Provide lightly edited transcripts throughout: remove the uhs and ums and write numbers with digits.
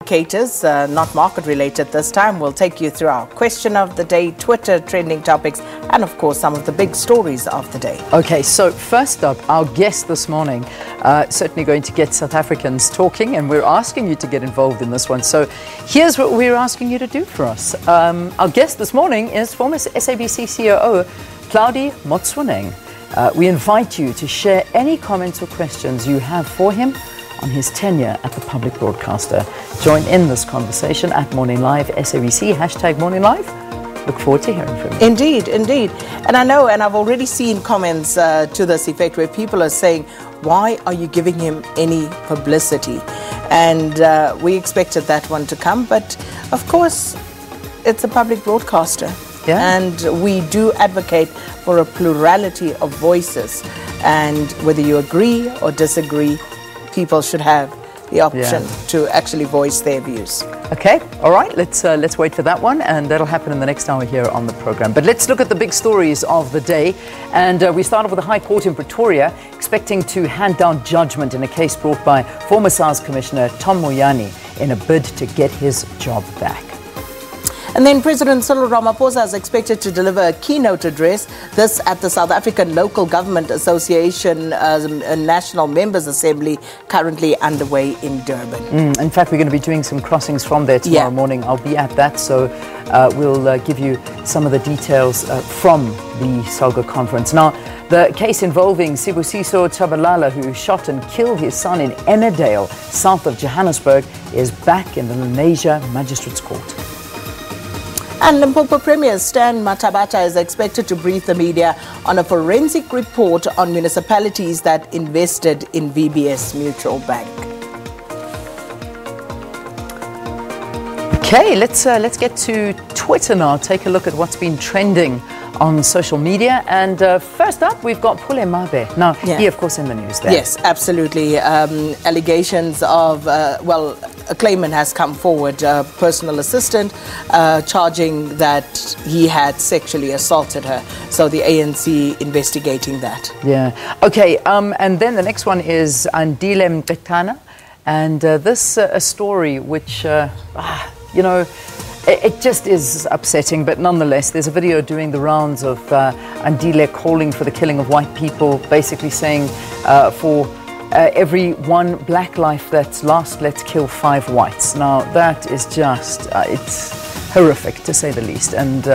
indicators, not market related this time. We'll take you through our question of the day, Twitter trending topics, and of course some of the big stories of the day. Okay, so first up, our guest this morning, certainly going to get South Africans talking, and we're asking you to get involved in this one. So here's what we're asking you to do for us. Our guest this morning is former SABC COO, Claudie Motsoeneng. We invite you to share any comments or questions you have for him on his tenure at the public broadcaster. Join in this conversation at Morning Live SABC, hashtag Morning Live. Look forward to hearing from you. Indeed, indeed. And I know, and I've already seen comments to this effect where people are saying, why are you giving him any publicity? And we expected that one to come, but of course, it's a public broadcaster. Yeah. And we do advocate for a plurality of voices. And whether you agree or disagree, people should have the option to actually voice their views. Okay, all right, let's wait for that one, and that'll happen in the next hour here on the program. But let's look at the big stories of the day, and we start off with the High Court in Pretoria expecting to hand down judgment in a case brought by former SARS Commissioner Tom Moyane in a bid to get his job back. And then President Cyril Ramaphosa is expected to deliver a keynote address, this at the South African Local Government Association National Members Assembly, currently underway in Durban. In fact, we're going to be doing some crossings from there tomorrow morning. I'll be at that, so we'll give you some of the details from the SALGA conference. Now, the case involving Sibusiso Tshabalala, who shot and killed his son in Emmerdale, south of Johannesburg, is back in the Lenasia Magistrates Court. And Limpopo Premier Stan Mathabatha is expected to brief the media on a forensic report on municipalities that invested in VBS Mutual Bank. Okay, let's get to Twitter now. Take a look at what's been trending on social media. And first up, we've got Pule Mabe. Now, he, of course, in the news there. Yes, absolutely. Allegations of, a claimant has come forward, a personal assistant, charging that he had sexually assaulted her. So the ANC investigating that. Yeah. Okay, and then the next one is Andile Mqetana. And this a story which, it just is upsetting, but nonetheless, there's a video doing the rounds of Andile calling for the killing of white people, basically saying for every one black life that's lost, let's kill 5 whites. Now, that is just, it's horrific, to say the least. And,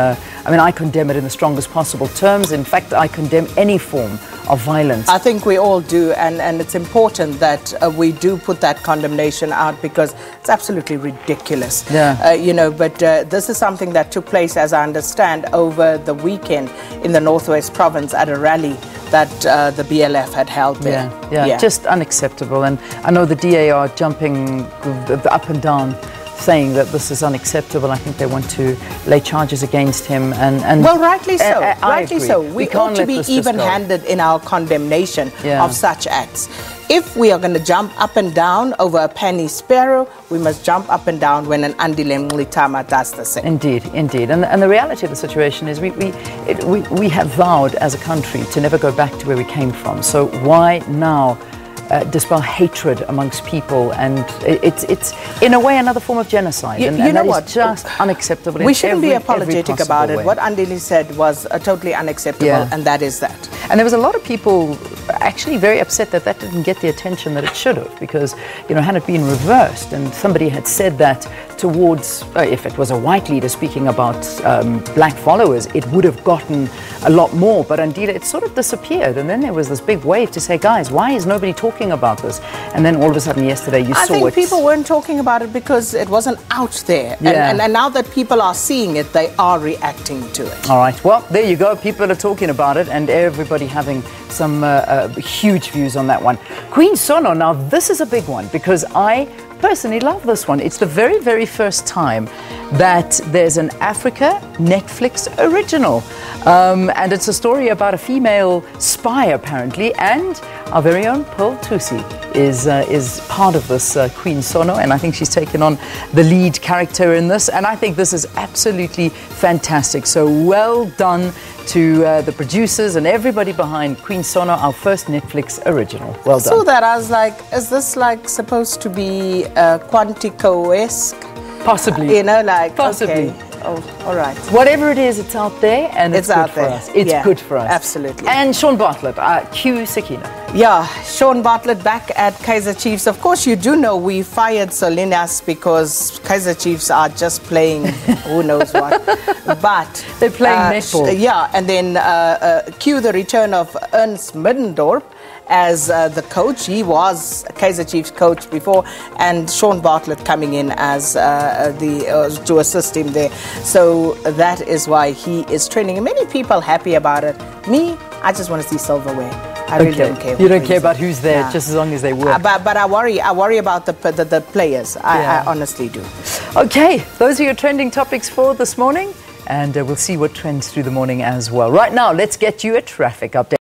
I condemn it in the strongest possible terms. In fact, I condemn any form of violence. I think we all do, and it's important that we do put that condemnation out, because it's absolutely ridiculous. Yeah. But this is something that took place, as I understand, over the weekend in the Northwest Province at a rally that the BLF had held there. Yeah, just unacceptable. And I know the DA are jumping up and down, saying that this is unacceptable. I think they want to lay charges against him, and well, rightly so. Rightly so. We ought to be this even-handed in our condemnation of such acts. If we are going to jump up and down over a penny sparrow, we must jump up and down when an Andile Mqetana does the same. Indeed. And the reality of the situation is we have vowed as a country to never go back to where we came from. So why now dispel hatred amongst people? And it's in a way another form of genocide. You know what? It's just unacceptable. We shouldn't be apologetic about it. What Andile said was totally unacceptable, and that is that. And there was a lot of people actually very upset that didn't get the attention that it should have, because, had it been reversed and somebody had said that towards, if it was a white leader speaking about black followers, it would have gotten a lot more. But Andile, it sort of disappeared. And then there was this big wave to say, guys, why is nobody talking about this? And then all of a sudden yesterday you saw it. I think people weren't talking about it because it wasn't out there. And now that people are seeing it, they are reacting to it. All right. Well, there you go. People are talking about it, and everybody having some huge views on that one. Queen Sono, now this is a big one, because I personally love this one. It's the very, very first time that there's an Africa Netflix original. And it's a story about a female spy, apparently, and our very own Pearl Thusi is part of this Queen Sono, and I think she's taken on the lead character in this, and I think this is absolutely fantastic. So well done to the producers and everybody behind Queen Sono, our first Netflix original. Well done. So that I was like, is this like supposed to be Quantico-esque? Possibly. You know, like, possibly. Okay. Oh, all right. Whatever it is, it's out there and it's good out for there. us. It's Yeah, good for us. absolutely. And Sean Bartlett, Q Sakina. Yeah, Sean Bartlett back at Kaizer Chiefs. Of course, you do know we fired Solinas because Kaizer Chiefs are just playing who knows what. But they're playing netball. Yeah, and then cue the return of Ernst Middendorp as the coach. He was a Kaizer Chiefs coach before, and Sean Bartlett coming in as to assist him there. So that is why he is training. And many people happy about it. Me, I just want to see silverware. I really don't care. You don't care about who's there, just as long as they work. But I worry about the players. I honestly do. Okay, those are your trending topics for this morning, and we'll see what trends through the morning as well. Right now, let's get you a traffic update.